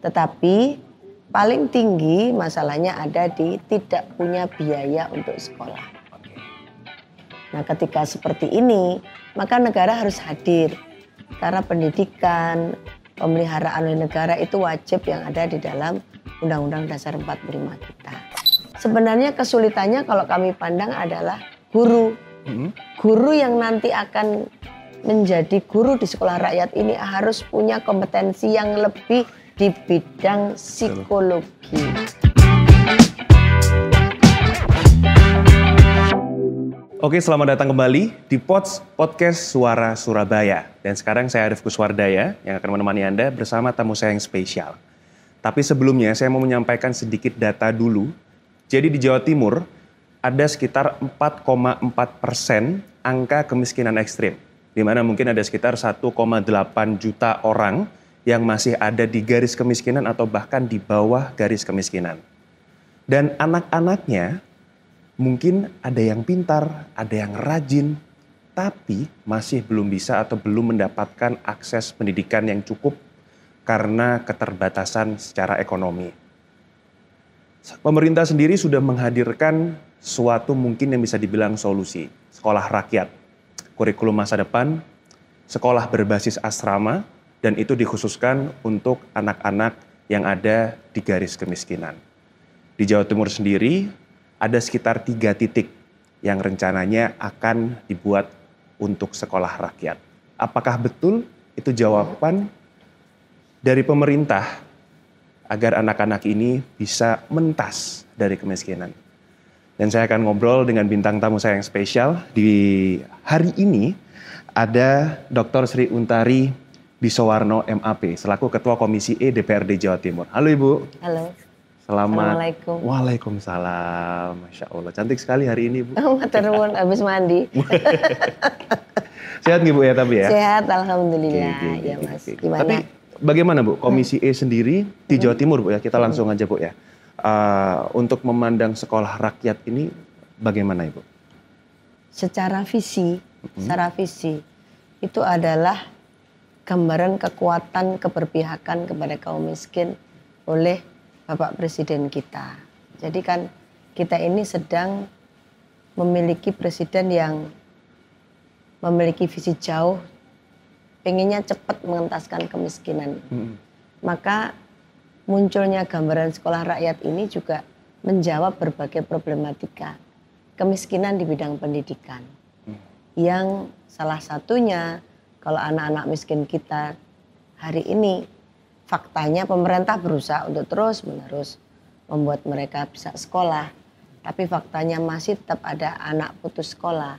Tetapi paling tinggi masalahnya ada di tidak punya biaya untuk sekolah. Nah, ketika seperti ini, maka negara harus hadir. Karena pendidikan, pemeliharaan oleh negara itu wajib yang ada di dalam Undang-Undang Dasar 45 kita. Sebenarnya kesulitannya kalau kami pandang adalah guru. Guru yang nanti akan menjadi guru di sekolah rakyat ini harus punya kompetensi yang lebih di bidang psikologi. Oke, selamat datang kembali di Podcast Suara Surabaya. Dan sekarang saya Arief Kuswardaya yang akan menemani Anda bersama tamu saya yang spesial. Tapi sebelumnya saya mau menyampaikan sedikit data dulu. Jadi di Jawa Timur ada sekitar 4,4% angka kemiskinan ekstrim. Di mana mungkin ada sekitar 1,8 juta orang yang masih ada di garis kemiskinan atau bahkan di bawah garis kemiskinan. Dan anak-anaknya mungkin ada yang pintar, ada yang rajin, tapi masih belum bisa atau belum mendapatkan akses pendidikan yang cukup karena keterbatasan secara ekonomi. Pemerintah sendiri sudah menghadirkan suatu mungkin yang bisa dibilang solusi. Sekolah rakyat, kurikulum masa depan, sekolah berbasis asrama, dan itu dikhususkan untuk anak-anak yang ada di garis kemiskinan. Di Jawa Timur sendiri, ada sekitar 3 titik yang rencananya akan dibuat untuk sekolah rakyat. Apakah betul itu jawaban dari pemerintah agar anak-anak ini bisa mentas dari kemiskinan? Dan saya akan ngobrol dengan bintang tamu saya yang spesial. Di hari ini ada Dr. Sri Untari Bisowarno MAP selaku Ketua Komisi E DPRD Jawa Timur. Halo Ibu. Halo. Selamat. Assalamualaikum. Waalaikumsalam. Masya Allah. Cantik sekali hari ini, Bu. Matur nuwun, habis mandi. Sehat nggih, Bu, ya, tapi ya? Sehat, alhamdulillah. Ya, Mas. Gimana? Tapi bagaimana, Bu? Komisi E sendiri di Jawa Timur, Bu, ya? Kita langsung aja, Bu, ya. Untuk memandang sekolah rakyat ini bagaimana, Ibu? Secara visi itu adalah gambaran kekuatan keberpihakan kepada kaum miskin oleh Bapak Presiden kita. Jadi kan kita ini sedang memiliki presiden yang memiliki visi jauh, pengennya cepat mengentaskan kemiskinan. Maka munculnya gambaran sekolah rakyat ini juga menjawab berbagai problematika kemiskinan di bidang pendidikan. Yang salah satunya kalau anak-anak miskin kita hari ini faktanya pemerintah berusaha untuk terus-menerus membuat mereka bisa sekolah. Tapi faktanya masih tetap ada anak putus sekolah.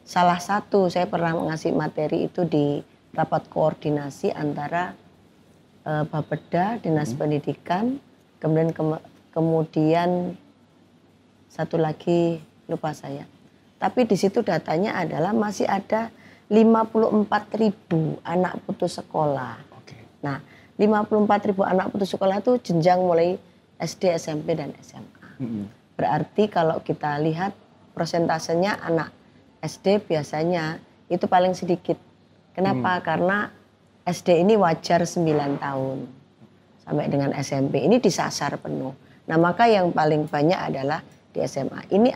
Salah satu saya pernah ngasih materi itu di rapat koordinasi antara Bapeda, Dinas Pendidikan, kemudian satu lagi lupa saya. Tapi di situ datanya adalah masih ada 54.000 anak putus sekolah. Nah, 54.000 anak putus sekolah itu jenjang mulai SD, SMP, dan SMA. Berarti kalau kita lihat persentasenya anak SD biasanya itu paling sedikit. Kenapa? Karena SD ini wajar 9 tahun. Sampai dengan SMP ini disasar penuh. Nah, maka yang paling banyak adalah di SMA. Ini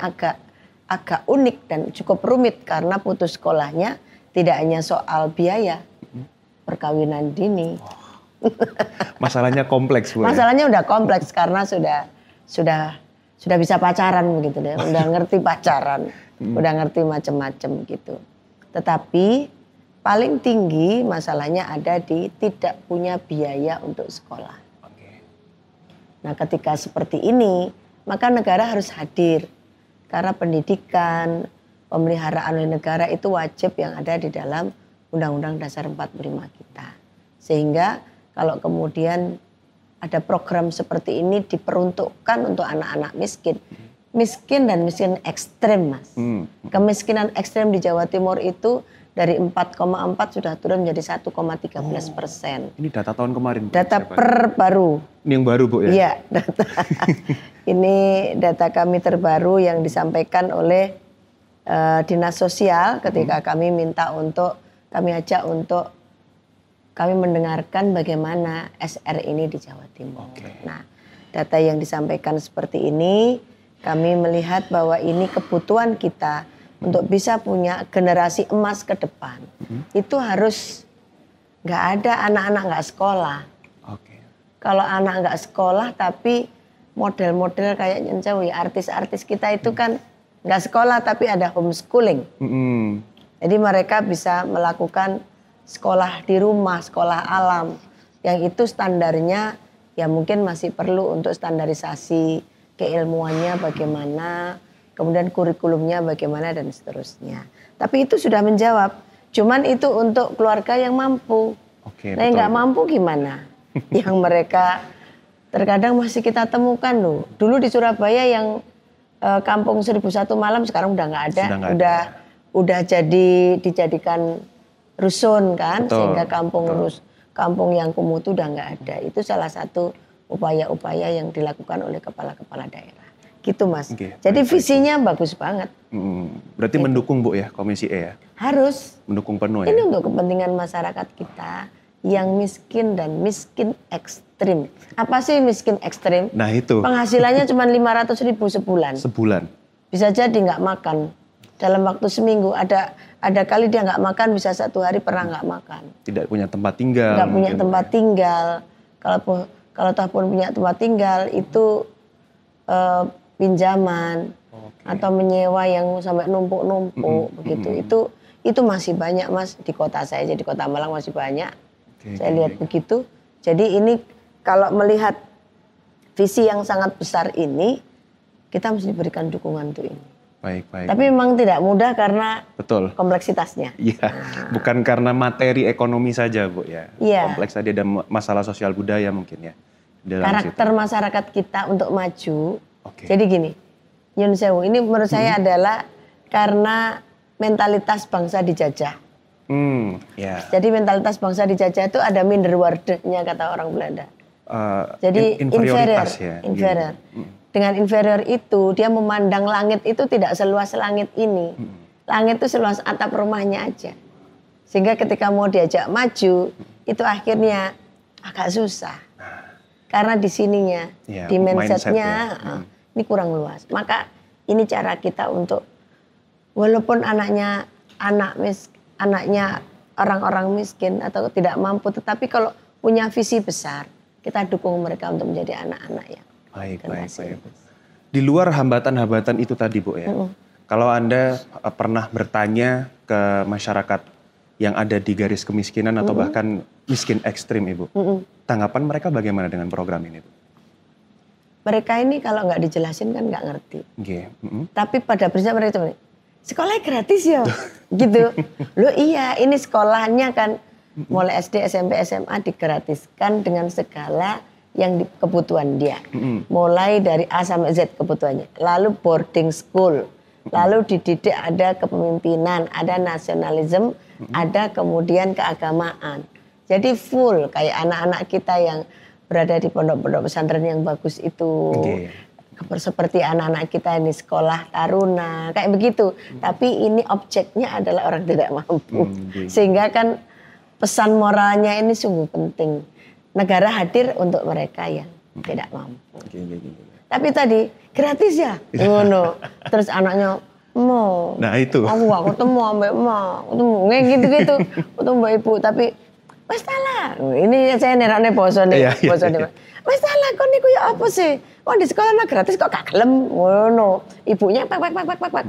agak unik dan cukup rumit karena putus sekolahnya tidak hanya soal biaya, perkawinan dini. Masalahnya kompleks, Bu. Masalahnya udah kompleks karena sudah bisa pacaran begitu deh, udah ngerti pacaran, udah ngerti macam-macam gitu. Tetapi paling tinggi masalahnya ada di tidak punya biaya untuk sekolah. Nah, ketika seperti ini, maka negara harus hadir karena pendidikan, pemeliharaan oleh negara itu wajib yang ada di dalam Undang-Undang Dasar 45 kita. Sehingga kalau kemudian ada program seperti ini diperuntukkan untuk anak-anak miskin. Miskin dan miskin ekstrem, Mas. Kemiskinan ekstrem di Jawa Timur itu dari 4,4 sudah turun menjadi 1,13%. Ini data tahun kemarin, Bu. Data baru. Ini yang baru, Bu, ya? Iya, data. Ini data kami terbaru yang disampaikan oleh Dinas Sosial ketika kami ajak untuk kami mendengarkan bagaimana SR ini di Jawa Timur. Oke. Nah, data yang disampaikan seperti ini, kami melihat bahwa ini kebutuhan kita untuk bisa punya generasi emas ke depan. Itu harus nggak ada anak-anak nggak sekolah. Oke. Kalau anak nggak sekolah tapi model-model kayak Nyencewi, artis-artis kita itu kan nggak sekolah tapi ada homeschooling. Jadi mereka bisa melakukan sekolah di rumah, sekolah alam. Yang itu standarnya ya mungkin masih perlu untuk standarisasi keilmuannya bagaimana, kemudian kurikulumnya bagaimana dan seterusnya. Tapi itu sudah menjawab. Cuman itu untuk keluarga yang mampu. Oke, Nah yang nggak mampu gimana? Yang mereka terkadang masih kita temukan loh. Dulu di Surabaya yang kampung 1001 malam sekarang udah nggak ada. Udah dijadikan rusun kan, sehingga kampung yang kumuh itu udah nggak ada. Itu salah satu upaya-upaya yang dilakukan oleh kepala-kepala daerah. Gitu Mas. Jadi visinya bagus banget. Berarti mendukung Bu ya Komisi E ya? Harus. Mendukung penuh ya? Ini untuk kepentingan masyarakat kita yang miskin dan miskin ekstrim. Apa sih miskin ekstrim? Nah itu. Penghasilannya cuma 500.000 sebulan. Sebulan. Bisa jadi nggak makan. Dalam waktu seminggu ada kali dia nggak makan, bisa 1 hari pernah nggak makan. Tidak punya tempat tinggal. Nggak punya tempat tinggal. Kalau toh pun punya tempat tinggal itu pinjaman atau menyewa yang sampai numpuk-numpuk begitu. Itu masih banyak Mas di kota saya, di Kota Malang masih banyak. Saya lihat begitu. Jadi ini kalau melihat visi yang sangat besar ini, kita mesti diberikan dukungan untuk ini. Baik. Tapi memang tidak mudah karena kompleksitasnya. Iya, bukan karena materi ekonomi saja Bu ya. Iya. Kompleks tadi ada masalah sosial budaya mungkin ya. Karakter masyarakat kita untuk maju. Jadi gini, Nyun Sewu ini menurut saya adalah karena mentalitas bangsa dijajah. Jadi mentalitas bangsa dijajah itu ada minderwaardenya kata orang Belanda. Jadi inferior. Dengan inferior itu dia memandang langit itu tidak seluas langit ini. Langit itu seluas atap rumahnya aja. Sehingga ketika mau diajak maju itu akhirnya agak susah. Karena di sininya, di mindsetnya ini kurang luas. Maka ini cara kita untuk walaupun anaknya orang-orang miskin atau tidak mampu, tetapi kalau punya visi besar, kita dukung mereka untuk menjadi anak-anak yang baik. Di luar hambatan-hambatan itu tadi Bu ya, kalau Anda pernah bertanya ke masyarakat yang ada di garis kemiskinan atau bahkan miskin ekstrim Ibu, tanggapan mereka bagaimana dengan program ini Bu? Mereka ini kalau nggak dijelasin kan nggak ngerti. Tapi pada prinsipnya mereka cuma, sekolahnya gratis ya, gitu. Loh iya, ini sekolahnya kan mulai SD, SMP, SMA digratiskan dengan segala yang kebutuhan dia. Mulai dari A sampai Z kebutuhannya. Lalu boarding school. Lalu dididik ada kepemimpinan, ada nasionalisme, ada kemudian keagamaan. Jadi full kayak anak-anak kita yang berada di pondok-pondok pesantren yang bagus itu. Seperti anak-anak kita ini sekolah taruna, kayak begitu. Tapi ini objeknya adalah orang tidak mampu. Sehingga kan pesan moralnya ini sungguh penting. Negara hadir untuk mereka yang tidak mampu. Tapi tadi gratis ya, ngono. Terus anaknya mau. Nah itu. Aku ketemu ambek emak, ketemu kayak gitu-gitu. Ketemu mbak ibu, tapi wes salah. Ini saya nerane bosone, bosone. Wes salah kon niku ya apa sih? Wong di sekolah mah gratis kok gak gelem, ngono. Ibunya pak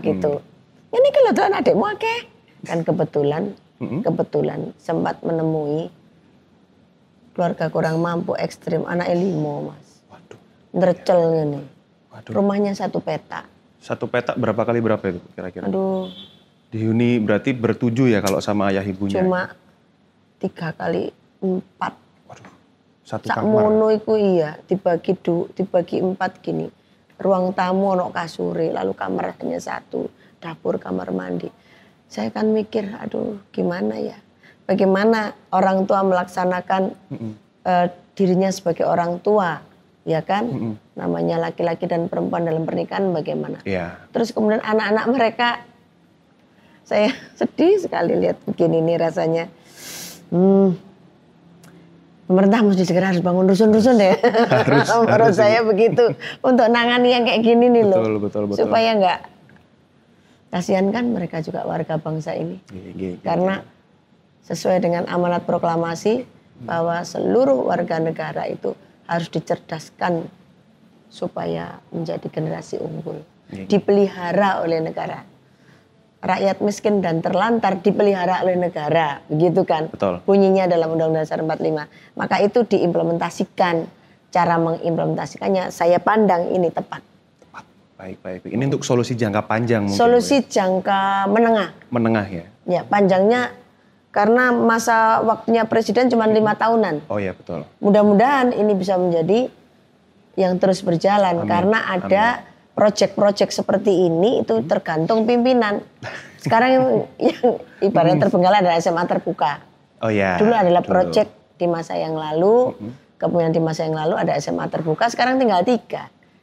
gitu. Ini kalau tuh adikmu akeh. Kan kebetulan sempat menemui keluarga kurang mampu ekstrim, anaknya 5 Mas. Waduh. Ndercel ngene. Rumahnya 1 petak. 1 petak berapa kali berapa itu kira-kira? Aduh. Dihuni berarti ber7 ya kalau sama ayah ibunya? Cuma 3 kali 4. Waduh. 1 Sak kamar. mono iku iya, dibagi 4 gini. Ruang tamu ono kasure, lalu kamar hanya 1, dapur, kamar mandi. Saya kan mikir, aduh gimana ya? Bagaimana orang tua melaksanakan dirinya sebagai orang tua, ya kan? Namanya laki-laki dan perempuan dalam pernikahan bagaimana? Terus kemudian anak-anak mereka, saya sedih sekali lihat begini nih rasanya. pemerintah mesti segera harus bangun rusun-rusun deh. Menurut saya begitu. Untuk nangani yang kayak gini nih loh. Betul. Supaya nggak, kasihan kan mereka juga warga bangsa ini. Karena sesuai dengan amanat proklamasi bahwa seluruh warga negara itu harus dicerdaskan supaya menjadi generasi unggul. Dipelihara oleh negara. Rakyat miskin dan terlantar dipelihara oleh negara, begitu kan? Betul. Bunyinya dalam Undang-Undang Dasar 45. Maka itu diimplementasikan. Cara mengimplementasikannya saya pandang ini tepat. Baik. Ini untuk solusi jangka panjang mungkin. Solusi jangka menengah. Menengah ya? Ya, panjangnya karena masa waktunya presiden cuma 5 tahunan. Oh ya, betul. Mudah-mudahan ini bisa menjadi yang terus berjalan. Karena ada proyek-proyek seperti ini itu tergantung pimpinan. Sekarang yang ibaratnya terbengkalai adalah SMA terbuka. Oh ya. Dulu adalah proyek di masa yang lalu, kemudian di masa yang lalu ada SMA terbuka, sekarang tinggal 3.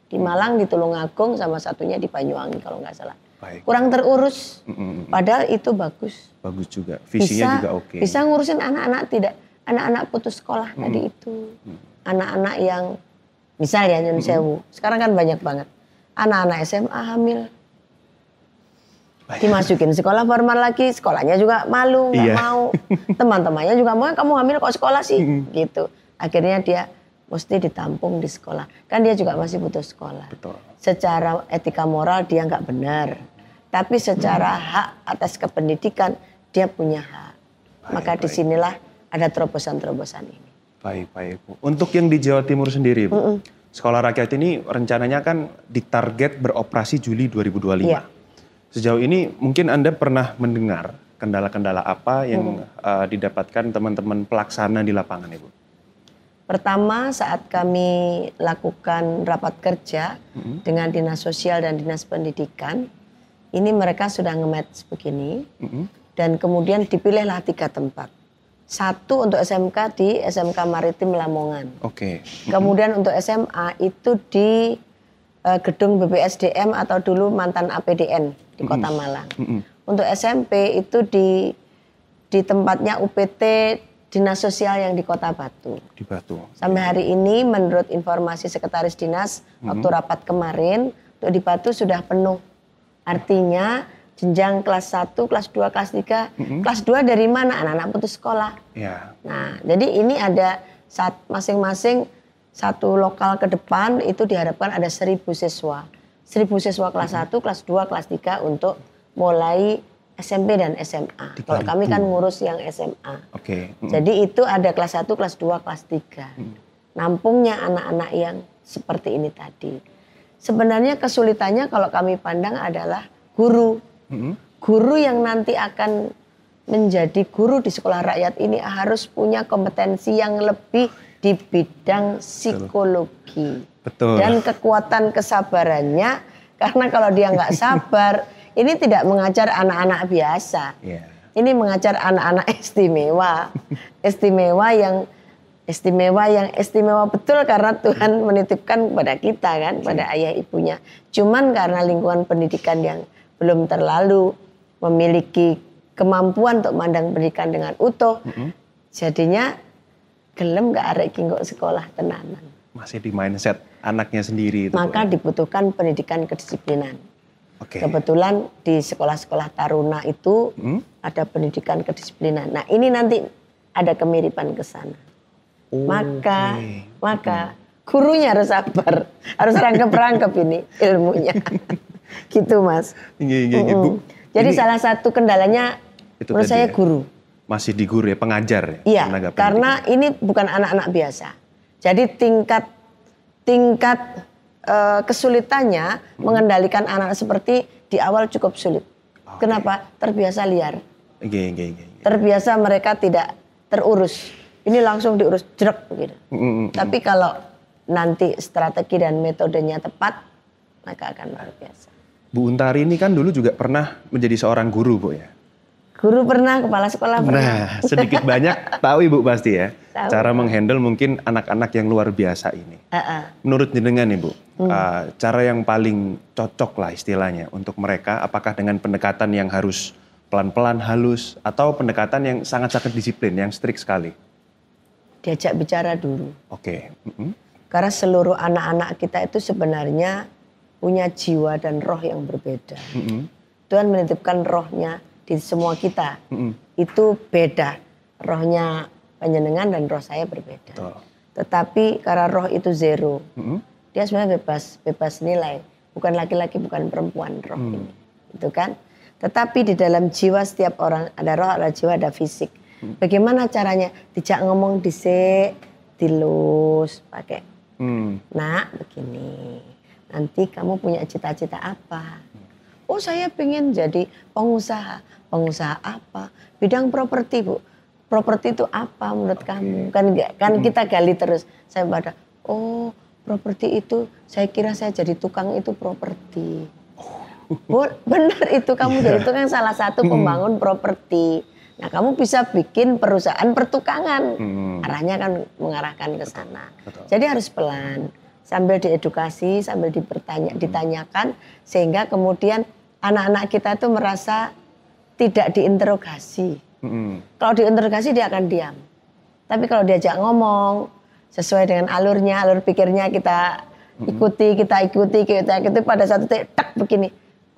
Di Malang, di Tulungagung, sama satunya di Banyuwangi kalau nggak salah. Baik. Kurang terurus, padahal itu bagus. Bagus juga, visinya juga oke. Bisa ngurusin anak-anak putus sekolah tadi itu. Anak-anak yang, misalnya Nyun Sewu, sekarang kan banyak banget. Anak-anak SMA hamil, dimasukin sekolah formal lagi, sekolahnya juga malu, nggak mau. Teman-temannya juga mau, kamu hamil kok sekolah sih, gitu. Akhirnya dia mesti ditampung di sekolah. Kan dia juga masih butuh sekolah. Betul. Secara etika moral dia nggak benar, tapi secara hak atas kependidikan dia punya hak. Maka disinilah ada terobosan-terobosan ini. Baik Bu. Untuk yang di Jawa Timur sendiri Bu. Sekolah rakyat ini rencananya kan ditarget beroperasi Juli 2025. Iya. Sejauh ini mungkin Anda pernah mendengar kendala-kendala apa yang didapatkan teman-teman pelaksana di lapangan Ibu? Pertama saat kami lakukan rapat kerja dengan Dinas Sosial dan Dinas Pendidikan, ini mereka sudah nge-match begini dan kemudian dipilihlah 3 tempat. 1 untuk SMK di SMK Maritim Lamongan. Oke. Kemudian untuk SMA itu di gedung BPSDM atau dulu mantan APDN di Kota Malang. Untuk SMP itu di tempatnya UPT Dinas Sosial yang di Kota Batu. Di Batu. Sampai hari ini menurut informasi Sekretaris Dinas waktu rapat kemarin untuk di Batu sudah penuh. Artinya jenjang kelas 1, kelas 2, kelas 3. Kelas 2 dari mana? Anak-anak putus sekolah. Ya. Nah, jadi ini ada masing-masing satu lokal ke depan itu diharapkan ada 1.000 siswa. 1.000 siswa kelas 1, kelas 2, kelas 3 untuk mulai SMP dan SMA. Kalau kami kan ngurus yang SMA. Oke. Jadi itu ada kelas 1, kelas 2, kelas 3. Nampungnya anak-anak yang seperti ini tadi. Sebenarnya kesulitannya kalau kami pandang adalah guru. Guru yang nanti akan menjadi guru di sekolah rakyat ini harus punya kompetensi yang lebih di bidang psikologi. Betul. Dan kekuatan kesabarannya, karena kalau dia nggak sabar, ini tidak mengajar anak-anak biasa. Yeah. Ini mengajar anak-anak istimewa. Istimewa yang istimewa betul karena Tuhan menitipkan kepada kita kan, pada ayah ibunya. Cuman karena lingkungan pendidikan yang belum terlalu memiliki kemampuan untuk memandang pendidikan dengan utuh, jadinya gelem gak arek kok sekolah tenanan. Masih di mindset anaknya sendiri itu. Maka dibutuhkan pendidikan kedisiplinan. Kebetulan di sekolah-sekolah taruna itu ada pendidikan kedisiplinan. Nah ini nanti ada kemiripan ke sana. Maka gurunya harus sabar, harus rangkep-rangkep ini ilmunya. Gitu Mas. Jadi salah satu kendalanya menurut saya guru. Masih di guru ya, pengajar ya? Iya, karena ini bukan anak-anak biasa. Jadi tingkat kesulitannya mengendalikan anak seperti di awal cukup sulit. Kenapa? Terbiasa liar. Terbiasa mereka tidak terurus. Ini langsung diurus jerek gitu. Tapi kalau nanti strategi dan metodenya tepat, maka akan luar biasa. Bu Untari ini kan dulu juga pernah menjadi seorang guru, Bu ya? Guru pernah, kepala sekolah pernah. Nah, sedikit banyak tahu Ibu pasti ya. Tahu. Cara menghandle mungkin anak-anak yang luar biasa ini. Menurut jenengan Ibu, cara yang paling cocok lah istilahnya untuk mereka, apakah dengan pendekatan yang harus pelan-pelan, halus, atau pendekatan yang sangat-sangat disiplin, yang strict sekali? diajak bicara dulu. Oke. Karena seluruh anak-anak kita itu sebenarnya punya jiwa dan roh yang berbeda. Tuhan menitipkan rohnya di semua kita. Itu beda. Rohnya panjenengan dan roh saya berbeda. Betul. Tetapi karena roh itu zero, dia sebenarnya bebas nilai. Bukan laki-laki, bukan perempuan roh ini. Itu kan. Tetapi di dalam jiwa setiap orang ada roh, ada jiwa, ada fisik. Bagaimana caranya? Dijak ngomong disik, dilus, pakai. Nak, begini. Nanti kamu punya cita-cita apa? Oh, saya pengen jadi pengusaha. Pengusaha apa? Bidang properti, Bu. Properti itu apa menurut kamu? Kan kita gali terus. Saya pada, oh, properti itu saya kira saya jadi tukang itu properti. Benar itu, kamu jadi tukang salah satu pembangun properti. Nah, kamu bisa bikin perusahaan pertukangan. Arahnya kan mengarahkan ke sana. Betul. Jadi harus pelan. Sambil diedukasi, sambil ditanyakan. Sehingga kemudian anak-anak kita itu merasa tidak diinterogasi. Kalau diinterogasi dia akan diam. Tapi kalau diajak ngomong, sesuai dengan alurnya, alur pikirnya kita ikuti, pada satu titik, tak begini.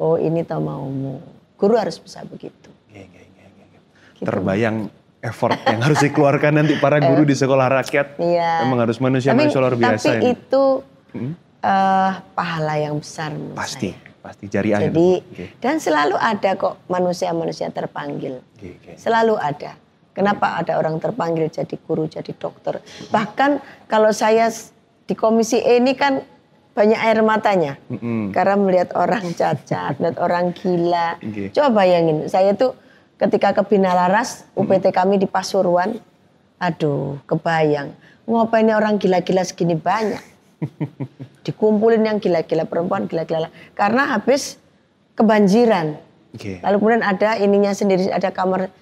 Oh, ini tau maumu. Guru harus bisa begitu. Gitu. Terbayang effort yang harus dikeluarkan nanti para guru di sekolah rakyat. Iya. Memang harus manusia luar biasa. Tapi itu pahala yang besar menurut pasti, saya. Pasti jari air. Jadi, dan selalu ada kok manusia-manusia terpanggil. Selalu ada. Kenapa ada orang terpanggil jadi guru, jadi dokter. Bahkan kalau saya di komisi E ini kan banyak air matanya. Karena melihat orang cacat, melihat orang gila. Coba bayangin, saya tuh ketika ke Bina Laras, UPT kami di Pasuruan, aduh kebayang. Ngapain orang gila-gila segini banyak. Dikumpulin yang gila-gila, perempuan gila-gila. Karena habis kebanjiran. Lalu kemudian ada ininya sendiri, ada kamar.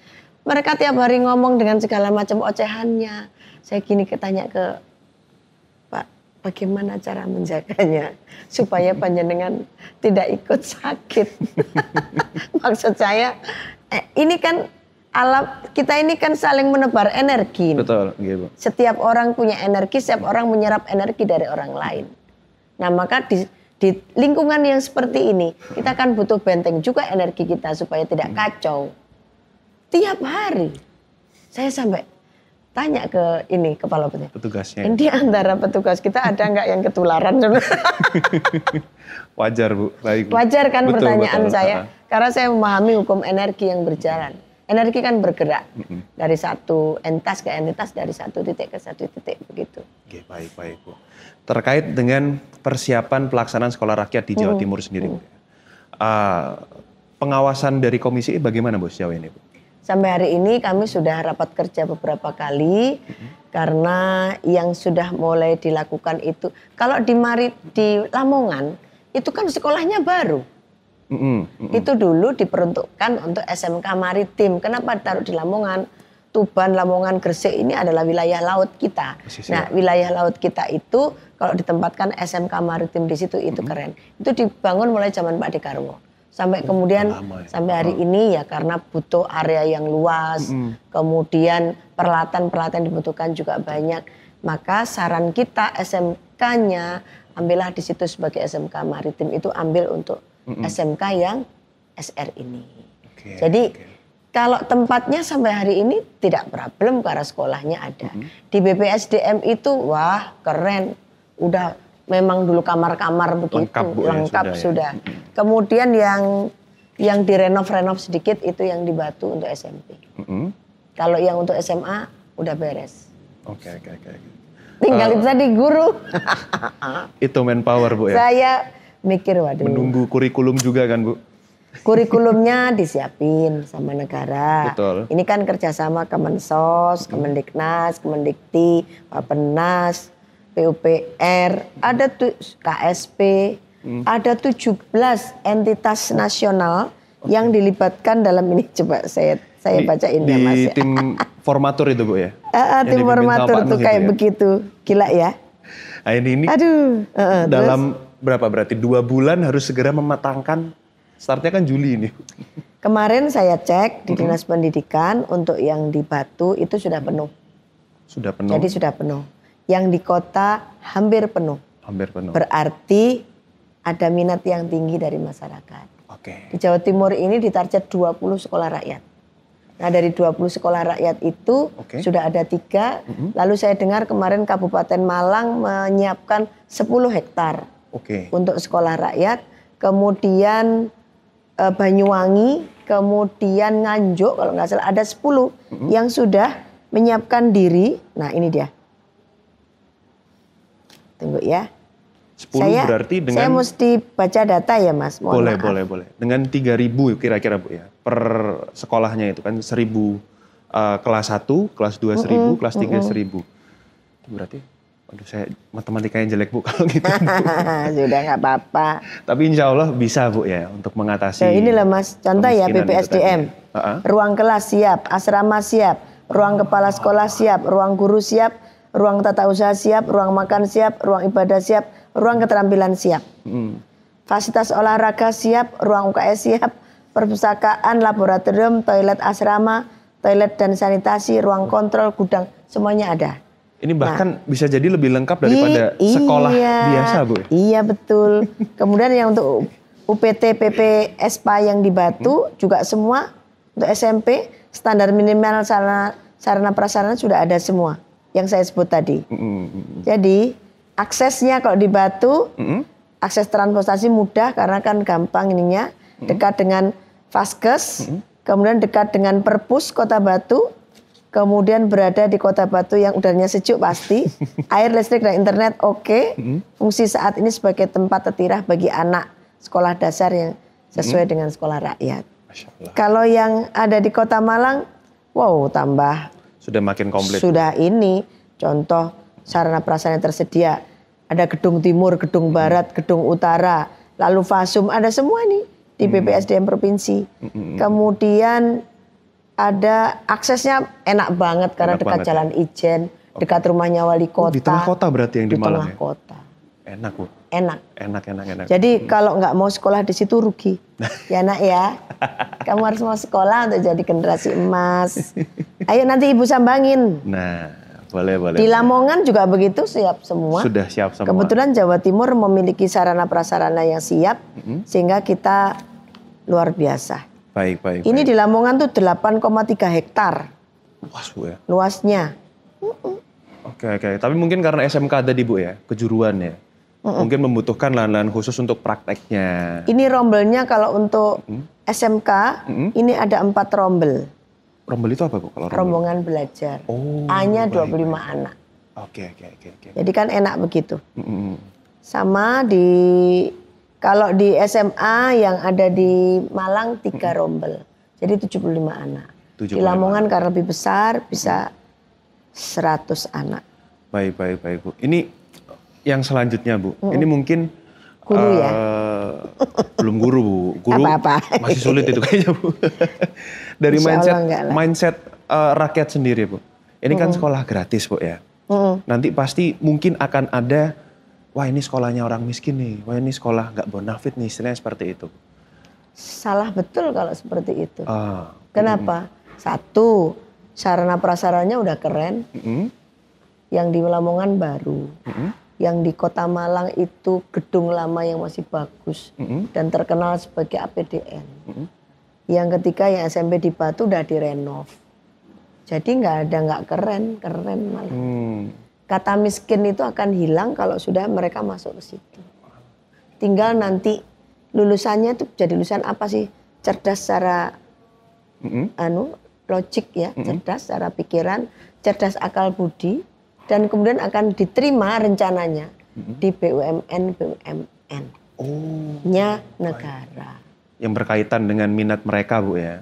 Mereka tiap hari ngomong dengan segala macam ocehannya. Saya gini ketanya ke Pak, bagaimana cara menjaganya supaya panjenengan tidak ikut sakit. Maksud saya, ini kan alam kita ini kan saling menebar energi. Betul, gitu. Setiap orang punya energi, setiap orang menyerap energi dari orang lain. Nah, maka di lingkungan yang seperti ini, kita kan butuh benteng juga energi kita supaya tidak kacau. Tiap hari saya sampai tanya ke ini kepala petugasnya. Ini antara petugas kita ada nggak yang ketularan? Wajar, Bu. Baik, Bu. Wajar kan betul, pertanyaan betul. saya. Karena saya memahami hukum energi yang berjalan. Energi kan bergerak dari satu entitas ke entitas, dari satu titik ke satu titik begitu. Oke, baik, Bu. Terkait dengan persiapan pelaksanaan sekolah rakyat di Jawa Timur sendiri, Bu. Pengawasan dari komisi bagaimana, Bu, sejauh ini, Bu? Sampai hari ini kami sudah rapat kerja beberapa kali karena yang sudah mulai dilakukan itu, kalau di Lamongan itu kan sekolahnya baru. Itu dulu diperuntukkan untuk SMK Maritim. Kenapa taruh di Lamongan? Tuban, Lamongan, Gresik ini adalah wilayah laut kita. Nah, wilayah laut kita itu kalau ditempatkan SMK Maritim di situ itu keren. Itu dibangun mulai zaman Pak Dekarwo. Sampai kemudian sampai hari ini ya karena butuh area yang luas. Kemudian peralatan dibutuhkan juga banyak. Maka saran kita SMK-nya ambillah di situ sebagai SMK Maritim, itu ambil untuk SMK yang SR ini. Jadi kalau tempatnya sampai hari ini tidak problem karena sekolahnya ada. Di BPSDM itu wah keren. Udah memang dulu kamar-kamar begitu. Lengkap sudah. Kemudian yang direnov sedikit itu yang di Batu untuk SMP. Kalau yang untuk SMA udah beres. Oke. Tinggal itu tadi guru. Itu manpower, Bu, ya? Saya mikir waduh. Menunggu kurikulum juga kan, Bu? Kurikulumnya disiapin sama negara. Betul. Ini kan kerjasama Kemensos, Kemendiknas, Kemendikti, Bappenas, PUPR, ada KSP, ada 17 entitas nasional yang dilibatkan dalam ini. Coba saya bacain ya Mas. Di tim formatur itu, Bu, ya? Tim formatur tuh kayak begitu. Gila ya. Nah, ini aduh. Dalam berapa berarti? 2 bulan harus segera mematangkan. Startnya kan Juli ini. Kemarin saya cek di Dinas Pendidikan untuk yang di Batu itu sudah penuh. Sudah penuh. Jadi sudah penuh. Yang di kota hampir penuh. Hampir penuh. Berarti ada minat yang tinggi dari masyarakat. Oke. Di Jawa Timur ini ditarget 20 sekolah rakyat. Nah dari 20 sekolah rakyat itu sudah ada 3. Lalu saya dengar kemarin Kabupaten Malang menyiapkan 10 hektar untuk sekolah rakyat. Kemudian Banyuwangi, kemudian Nganjuk kalau nggak salah ada 10 yang sudah menyiapkan diri. Nah ini dia. Tunggu ya. 10 berarti dengan... Saya mesti baca data ya Mas. Boleh. Dengan 3.000 kira-kira Bu ya. Per sekolahnya itu kan 1.000 kelas 1, kelas 2 1.000, kelas 3 1.000. Itu berarti, aduh saya matematikanya jelek Bu kalau gitu. Sudah nggak apa-apa. Tapi insya Allah bisa Bu ya untuk mengatasi. Ya, inilah Mas, contoh ya BPSDM. Ruang kelas siap, asrama siap, ruang kepala sekolah siap, ruang guru siap, ruang tata usaha siap, ruang makan siap, ruang ibadah siap, ruang keterampilan siap. Fasilitas olahraga siap, ruang UKS siap, perpustakaan, laboratorium, toilet asrama, toilet dan sanitasi, ruang kontrol, gudang, semuanya ada. Ini bahkan bisa jadi lebih lengkap daripada sekolah biasa Bu. Iya betul. Kemudian yang untuk UPT, PP, ESPA yang di Batu juga semua untuk SMP standar minimal sarana prasarana sudah ada semua yang saya sebut tadi. Jadi aksesnya kalau di Batu, akses transportasi mudah karena kan gampang ininya, dekat dengan Vaskes, kemudian dekat dengan Perpus Kota Batu, kemudian berada di Kota Batu yang udaranya sejuk pasti, air, listrik dan internet oke. Fungsi saat ini sebagai tempat tertirah bagi anak sekolah dasar yang sesuai dengan sekolah rakyat. Masya Allah. Kalau yang ada di Kota Malang, wow tambah. Sudah makin komplit. Sudah ini, contoh sarana prasarana tersedia. Ada gedung timur, gedung barat, gedung utara, lalu Fasum, ada semua nih di BPSDM Provinsi. Kemudian ada aksesnya enak banget karena dekat Jalan Ijen, dekat rumahnya wali kota. Di tengah kota berarti yang di Malang ya? Di tengah kota. Enak Bu. Enak. Enak. Jadi kalau nggak mau sekolah di situ rugi. Ya nak ya. Kamu harus mau sekolah untuk jadi generasi emas. Ayo nanti Ibu sambangin. Nah, boleh. Di Lamongan juga begitu, siap semua. Sudah siap semua. Kebetulan Jawa Timur memiliki sarana prasarana yang siap, sehingga kita luar biasa. Baik. Ini di Lamongan tuh 8,3 hektar. Luas Bu ya. Luasnya. Oke. Tapi mungkin karena SMK tadi Bu ya, kejuruan ya. Mungkin membutuhkan lahan-lahan khusus untuk prakteknya. Ini rombelnya kalau untuk SMK, ini ada 4 rombel. Rombel itu apa Bu? Kalau rombongan belajar. A-nya 25 anak. Oke. Jadi kan enak begitu. Sama kalau di SMA yang ada di Malang 3 rombel. Jadi 75 anak. Di Lamongan karena lebih besar bisa 100 anak. Baik Bu. Ini yang selanjutnya Bu. Ini mungkin guru ya? Belum guru Bu. Guru apa-apa. Masih sulit itu kayaknya Bu. Dari mindset rakyat sendiri Bu. Ini kan sekolah gratis Bu ya. Nanti pasti mungkin akan ada, wah ini sekolahnya orang miskin nih. Wah ini sekolah nggak bonafit nih, istilahnya seperti itu. Salah betul kalau seperti itu. Kenapa? Satu, sarana prasarannya udah keren. Yang di Lamongan baru. Yang di Kota Malang itu gedung lama yang masih bagus. Dan terkenal sebagai APDN. Yang ketiga yang SMP di Batu udah direnov. Jadi nggak keren malah. Kata miskin itu akan hilang kalau sudah mereka masuk ke situ. Tinggal nanti lulusannya tuh jadi lulusan apa sih? Cerdas secara logik ya, cerdas secara pikiran, cerdas akal budi, dan kemudian akan diterima rencananya di BUMN-nya negara. Yang berkaitan dengan minat mereka Bu ya.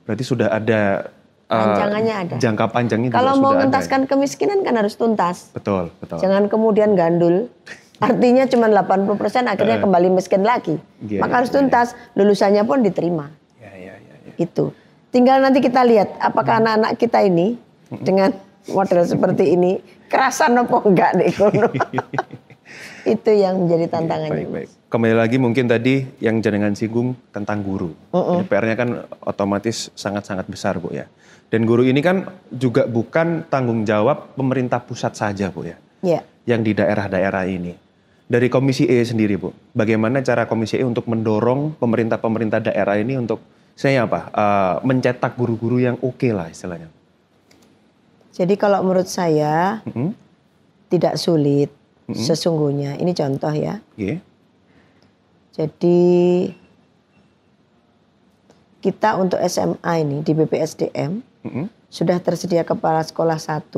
Berarti sudah ada rancangannya ada. Jangka panjangnya juga kalau sudah mau ada. menuntaskan kemiskinan kan harus tuntas. Betul. Jangan kemudian gandul. Artinya cuma 80% akhirnya kembali miskin lagi. Maka harus tuntas. Lulusannya pun diterima. Itu. Tinggal nanti kita lihat apakah anak-anak kita ini dengan model seperti ini kerasan apa enggak di ekonomi. Itu yang menjadi tantangannya. Baik. Kembali lagi mungkin tadi yang jenengan singgung tentang guru. PR-nya kan otomatis sangat-sangat besar Bu ya. Dan guru ini kan juga bukan tanggung jawab pemerintah pusat saja, Bu ya. Ya. Yang di daerah-daerah ini. Dari Komisi E sendiri, Bu, bagaimana cara Komisi E untuk mendorong pemerintah-pemerintah daerah ini untuk mencetak guru-guru yang oke lah istilahnya. Jadi kalau menurut saya tidak sulit sesungguhnya. Ini contoh ya. Yeah. Jadi kita untuk SMA ini di BPSDM sudah tersedia kepala sekolah 1,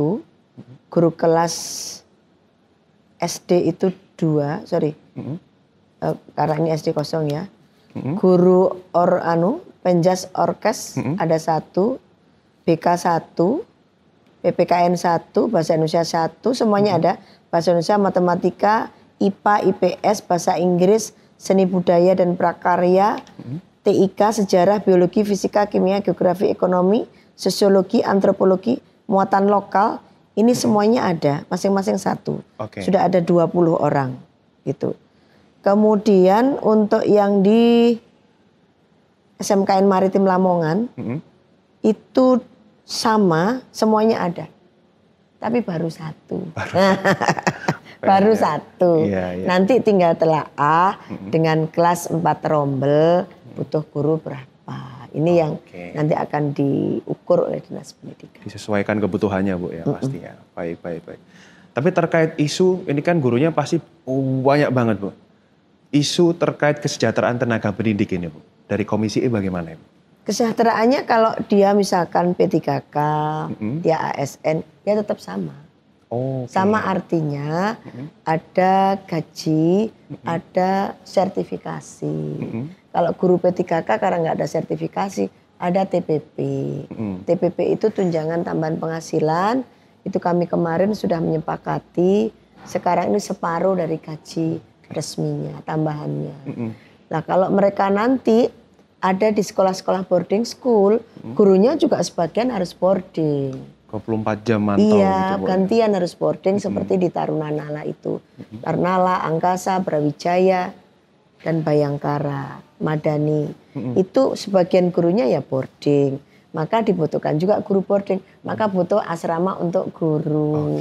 guru kelas SD itu 2, karena ini SD kosong ya. Guru penjas orkes ada 1, BK 1, PPKN 1, bahasa Indonesia 1, semuanya ada. Bahasa Indonesia, matematika, IPA, IPS, bahasa Inggris, seni budaya dan prakarya, TIK, sejarah, biologi, fisika, kimia, geografi, ekonomi, sosiologi, antropologi, muatan lokal, ini semuanya ada, masing-masing 1. Okay. Sudah ada 20 orang gitu. Kemudian untuk yang di SMKN Maritim Lamongan itu sama, semuanya ada. Tapi baru 1. Baru 1. Iya. Nanti tinggal telaah dengan kelas 4 rombel butuh guru berapa. Ini yang nanti akan diukur oleh Dinas Pendidikan. Disesuaikan kebutuhannya, Bu ya, pastinya. Baik. Tapi terkait isu, ini kan gurunya pasti banyak banget, Bu. Isu terkait kesejahteraan tenaga pendidik ini, Bu. Dari Komisi E bagaimana, Bu? Kesejahteraannya kalau dia misalkan P3K, dia ASN, dia tetap sama. Sama artinya ada gaji, ada sertifikasi. Kalau guru P3K karena nggak ada sertifikasi, ada TPP. TPP itu tunjangan tambahan penghasilan, itu kami kemarin sudah menyepakati, sekarang ini separuh dari gaji resminya, tambahannya. Nah kalau mereka nanti ada di sekolah-sekolah boarding school, gurunya juga sebagian harus boarding. 24 jam mantau. Iya, gitu, gantian harus boarding seperti di Tarunanala itu. Tarunala, Angkasa, Brawijaya, dan Bayangkara, Madani. Itu sebagian gurunya ya boarding. Maka dibutuhkan juga guru boarding. Maka butuh asrama untuk guru.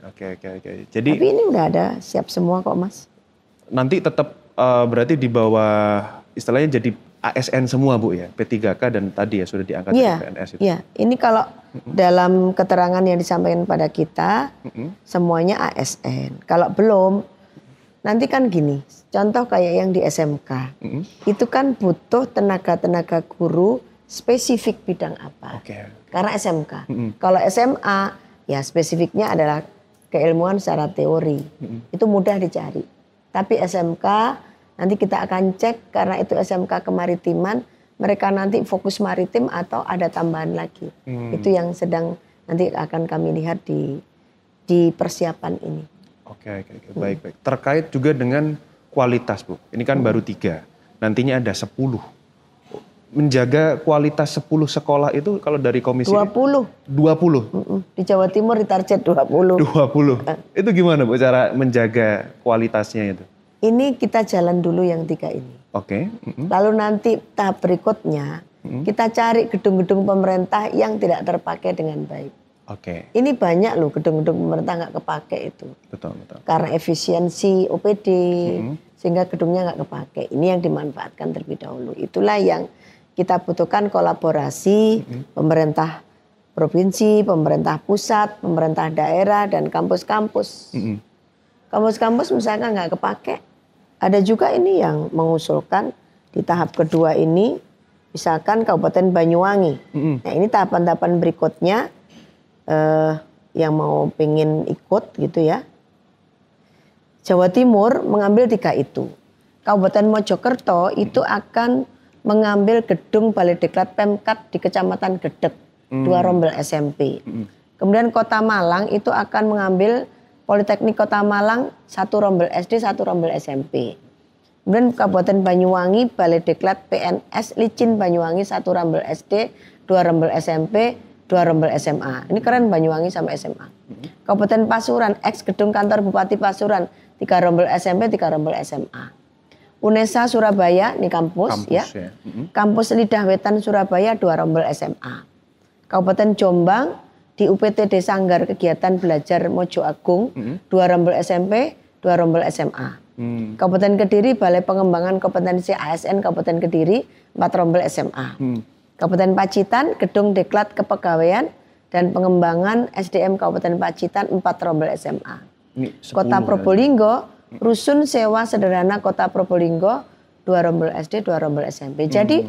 Oke. Jadi, tapi ini udah ada, siap semua kok Mas. Nanti tetap berarti di bawah istilahnya jadi ASN semua, Bu ya, P3K dan tadi ya sudah diangkat dari PNS itu. Iya, ini kalau dalam keterangan yang disampaikan pada kita semuanya ASN. Kalau belum, nanti kan gini, contoh kayak yang di SMK, itu kan butuh tenaga-tenaga guru spesifik bidang apa. Karena SMK. Kalau SMA, ya spesifiknya adalah keilmuan secara teori, itu mudah dicari. Tapi SMK nanti kita akan cek karena itu SMK kemaritiman, mereka nanti fokus maritim atau ada tambahan lagi. Itu yang sedang nanti akan kami lihat di persiapan ini. Oke. Baik. Terkait juga dengan kualitas, Bu. Ini kan baru 3, nantinya ada 10. Menjaga kualitas 10 sekolah itu kalau dari Komisi 20. Di Jawa Timur ditarget 20. Itu gimana, Bu, cara menjaga kualitasnya itu? Ini kita jalan dulu yang 3 ini. Lalu nanti tahap berikutnya kita cari gedung-gedung pemerintah yang tidak terpakai dengan baik. Ini banyak loh gedung-gedung pemerintah nggak kepake itu. Betul. Karena efisiensi OPD sehingga gedungnya nggak kepake. Ini yang dimanfaatkan terlebih dahulu. Itulah yang kita butuhkan kolaborasi pemerintah provinsi, pemerintah pusat, pemerintah daerah dan kampus-kampus. Kampus-kampus misalkan nggak kepake. Ada juga ini yang mengusulkan di tahap kedua ini, misalkan Kabupaten Banyuwangi. Nah ini tahapan-tahapan berikutnya yang mau pengen ikut gitu ya. Jawa Timur mengambil 3 itu. Kabupaten Mojokerto itu akan mengambil gedung Balai Diklat Pemkat di Kecamatan Gedek, 2 rombel SMP. Kemudian Kota Malang itu akan mengambil Politeknik Kota Malang 1 rombel SD, 1 rombel SMP. Kemudian Kabupaten Banyuwangi, Balai Diklat PNS Licin Banyuwangi 1 rombel SD, 2 rombel SMP, 2 rombel SMA. Ini keren Banyuwangi sampai SMA. Kabupaten Pasuruan, ex gedung kantor Bupati Pasuruan, 3 rombel SMP, 3 rombel SMA. UNESA Surabaya, ini kampus ya. Kampus Lidah Wetan Surabaya 2 rombel SMA. Kabupaten Jombang di UPTD Sanggar kegiatan belajar Mojo Agung, 2 rombel SMP, 2 rombel SMA. Kabupaten Kediri Balai Pengembangan Kompetensi ASN Kabupaten Kediri 4 rombel SMA. Kabupaten Pacitan Gedung Deklat Kepegawaian dan Pengembangan SDM Kabupaten Pacitan 4 rombel SMA. Kota Probolinggo Rusun Sewa Sederhana Kota Probolinggo 2 rombel SD, 2 rombel SMP. Jadi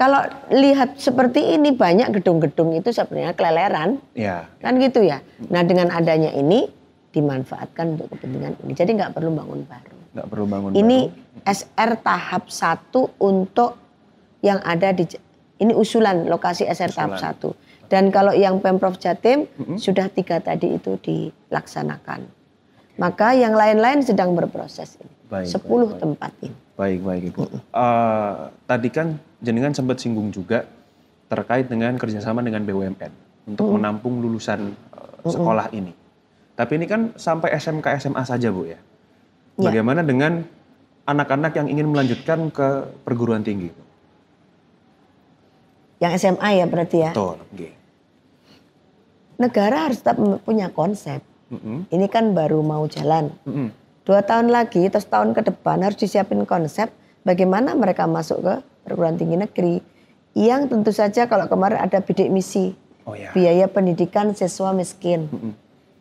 kalau lihat seperti ini banyak gedung-gedung itu sebenarnya keleleran. Ya. Kan gitu ya. Nah dengan adanya ini dimanfaatkan untuk kepentingan ini. Jadi nggak perlu bangun baru. Nggak perlu bangun ini baru. SR tahap 1 untuk yang ada di ini usulan lokasi SR tahap 1. Dan kalau yang Pemprov Jatim sudah 3 tadi itu dilaksanakan. Maka yang lain-lain sedang berproses ini. 10 tempat ini. Baik Ibu. Tadi kan jenengan sempat singgung juga terkait dengan kerjasama dengan BUMN untuk menampung lulusan sekolah ini. Tapi ini kan sampai SMK SMA saja Bu ya. Bagaimana dengan anak-anak yang ingin melanjutkan ke perguruan tinggi? Yang SMA ya berarti ya? Betul. Okay. Negara harus tetap punya konsep. Ini kan baru mau jalan. 2 tahun lagi, terus tahun ke depan harus disiapin konsep bagaimana mereka masuk ke perguruan tinggi negeri. Yang tentu saja kalau kemarin ada bidik misi, biaya pendidikan siswa miskin.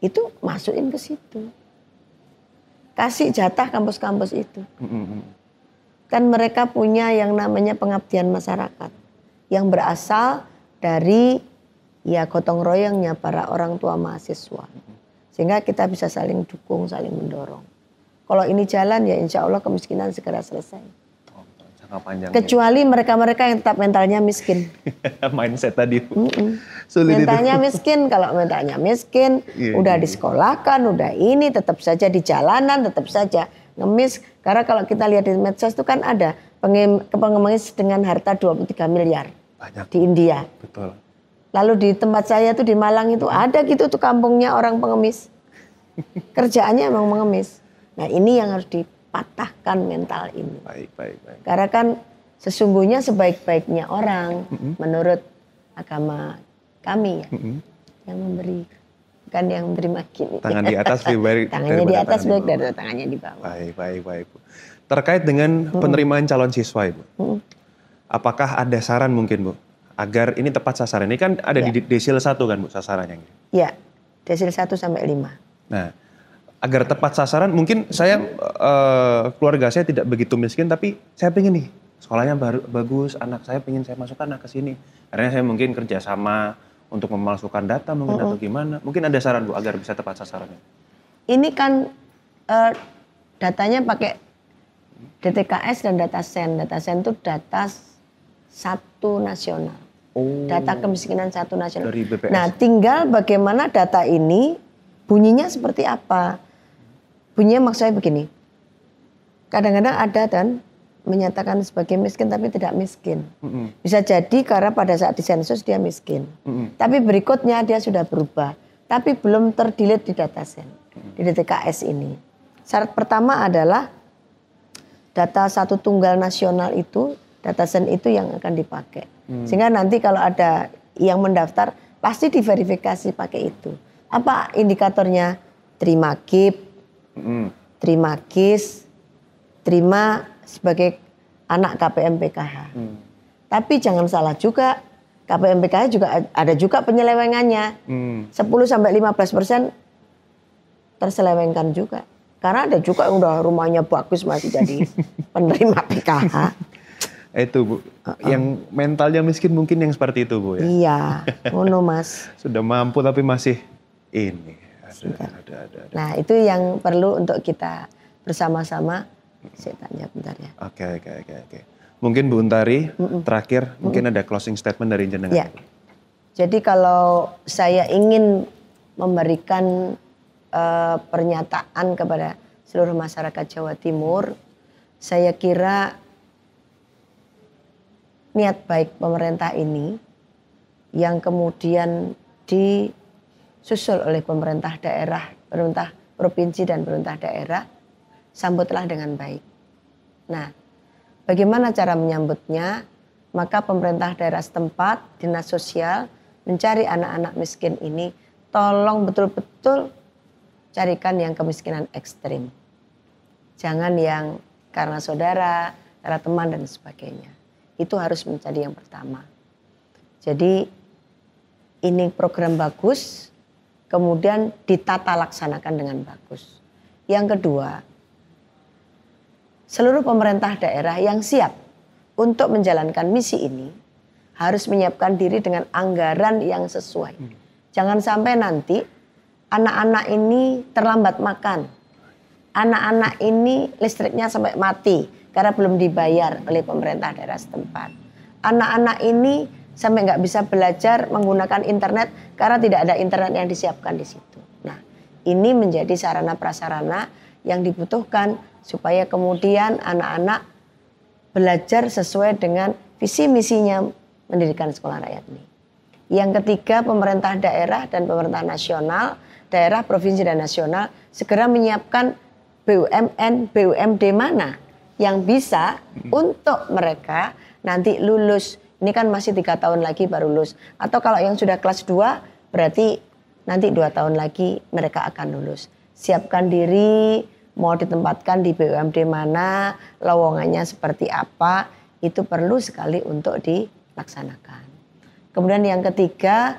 Itu masukin ke situ. Kasih jatah kampus-kampus itu. Kan mereka punya yang namanya pengabdian masyarakat. Yang berasal dari ya gotong royongnya para orang tua mahasiswa. Sehingga kita bisa saling dukung, saling mendorong. Kalau ini jalan ya insya Allah kemiskinan segera selesai. Jangka panjang. Kecuali mereka-mereka yang tetap mentalnya miskin. Mindset tadi. Mentalnya miskin, kalau mentalnya miskin, udah disekolahkan, udah ini tetap saja di jalanan, tetap saja ngemis. Karena kalau kita lihat di medsos itu kan ada pengemis dengan harta 23 miliar. Banyak. Di India. Betul. Lalu di tempat saya tuh di Malang itu ada gitu tuh kampungnya orang pengemis. Kerjaannya emang mengemis. Nah ini yang harus dipatahkan mental ini. Baik. Karena kan sesungguhnya sebaik-baiknya orang menurut agama kami ya. Yang memberi, bukan yang menerima gini. Tangan di atas lebih baik. Tangannya di atas baik dari tangannya di bawah. Baik. Terkait dengan penerimaan calon siswa Ibu. Apakah ada saran mungkin Bu? Agar ini tepat sasaran. Ini kan ada di desil 1 kan Bu sasarannya. Iya, desil 1 sampai 5. Nah, agar tepat sasaran mungkin saya keluarga saya tidak begitu miskin tapi saya pengen nih sekolahnya bagus, anak saya pengen saya masukkan anak ke sini. Karena saya mungkin kerjasama untuk memasukkan data mungkin atau gimana. Mungkin ada saran Bu agar bisa tepat sasarannya. Ini kan datanya pakai DTKS dan data sen. Data sen itu data 1 nasional. Data kemiskinan 1 nasional. Dari BPS. Nah, tinggal bagaimana data ini bunyinya seperti apa. Bunyinya maksudnya begini. Kadang-kadang ada dan menyatakan sebagai miskin tapi tidak miskin. Bisa jadi karena pada saat disensus dia miskin. Tapi berikutnya dia sudah berubah. Tapi belum terdelete di datasen. Di DTKS ini. Syarat pertama adalah data 1 tunggal nasional itu, datasen itu yang akan dipakai. Sehingga nanti kalau ada yang mendaftar pasti diverifikasi pakai itu. Apa indikatornya? Terima KIP, terima KIS, terima sebagai anak KPM PKH. Tapi jangan salah juga, KPM PKH juga ada juga penyelewengannya. 10-15% terselewengkan juga. Karena ada juga yang udah rumahnya bagus masih jadi penerima PKH. Itu Bu, yang mentalnya miskin mungkin yang seperti itu Bu ya? Iya, ngono Mas. Sudah mampu tapi masih ini. Ada. Nah itu yang perlu untuk kita bersama-sama. Saya tanya bentar ya. Oke. Mungkin Bu Untari, terakhir mungkin ada closing statement dari jenengan. Ya. Jadi kalau saya ingin memberikan pernyataan kepada seluruh masyarakat Jawa Timur, saya kira niat baik pemerintah ini yang kemudian disusul oleh pemerintah daerah, pemerintah provinsi dan pemerintah daerah, sambutlah dengan baik. Nah, bagaimana cara menyambutnya? Maka pemerintah daerah setempat, dinas sosial, mencari anak-anak miskin ini, tolong betul-betul carikan yang kemiskinan ekstrim. Jangan yang karena saudara, karena teman dan sebagainya. Itu harus menjadi yang pertama. Jadi ini program bagus, kemudian ditata laksanakan dengan bagus. Yang kedua, seluruh pemerintah daerah yang siap untuk menjalankan misi ini harus menyiapkan diri dengan anggaran yang sesuai. Jangan sampai nanti anak-anak ini terlambat makan. Anak-anak ini listriknya sampai mati karena belum dibayar oleh pemerintah daerah setempat. Anak-anak ini sampai nggak bisa belajar menggunakan internet karena tidak ada internet yang disiapkan di situ. Nah, ini menjadi sarana prasarana yang dibutuhkan supaya kemudian anak-anak belajar sesuai dengan visi misinya mendirikan sekolah rakyat ini. Yang ketiga, pemerintah daerah dan pemerintah nasional, daerah, provinsi dan nasional segera menyiapkan BUMN, BUMD mana yang bisa untuk mereka nanti lulus. Ini kan masih 3 tahun lagi baru lulus. Atau kalau yang sudah kelas 2 berarti nanti 2 tahun lagi mereka akan lulus. Siapkan diri, mau ditempatkan di BUMD mana, lowongannya seperti apa, itu perlu sekali untuk dilaksanakan. Kemudian yang ketiga,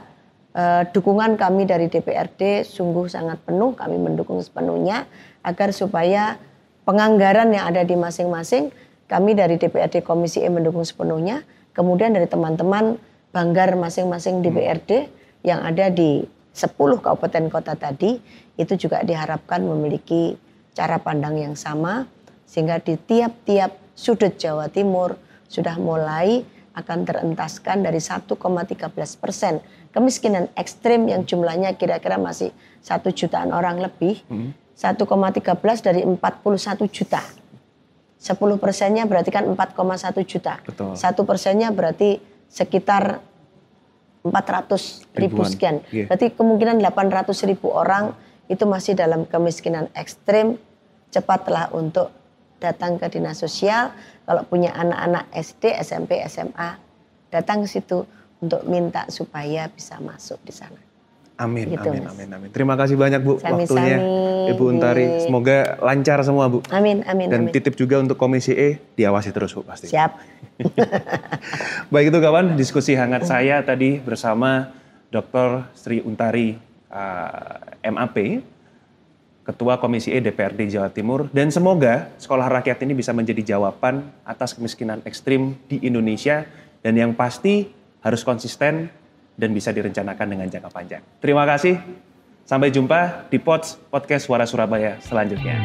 dukungan kami dari DPRD sungguh sangat penuh, kami mendukung sepenuhnya agar supaya penganggaran yang ada di masing-masing, kami dari DPRD Komisi E mendukung sepenuhnya, kemudian dari teman-teman banggar masing-masing DPRD yang ada di 10 kabupaten kota tadi, itu juga diharapkan memiliki cara pandang yang sama, sehingga di tiap-tiap sudut Jawa Timur sudah mulai akan terentaskan dari 1,13% kemiskinan ekstrim yang jumlahnya kira-kira masih 1 jutaan orang lebih. 1,13 dari 41 juta. 10%-nya berarti kan 4,1 juta. Betul. 1%-nya berarti sekitar 400 ribu sekian. Yeah. Berarti kemungkinan 800 ribu orang itu masih dalam kemiskinan ekstrim. Cepatlah untuk datang ke dinas sosial. Kalau punya anak-anak SD, SMP, SMA, datang ke situ untuk minta supaya bisa masuk di sana. Amin, Gitu, amin, Mas. amin, amin. Terima kasih banyak Bu Sami-sami, waktunya Ibu Untari. Semoga lancar semua Bu. Amin, amin, Dan amin. titip juga untuk Komisi E, diawasi terus Bu pasti. Siap. Baik itu kawan, diskusi hangat saya tadi bersama Dr. Sri Untari MAP, Ketua Komisi E DPRD Jawa Timur. Dan semoga sekolah rakyat ini bisa menjadi jawaban atas kemiskinan ekstrim di Indonesia. Dan yang pasti harus konsisten dan bisa direncanakan dengan jangka panjang. Terima kasih. Sampai jumpa di podcast Suara Surabaya selanjutnya.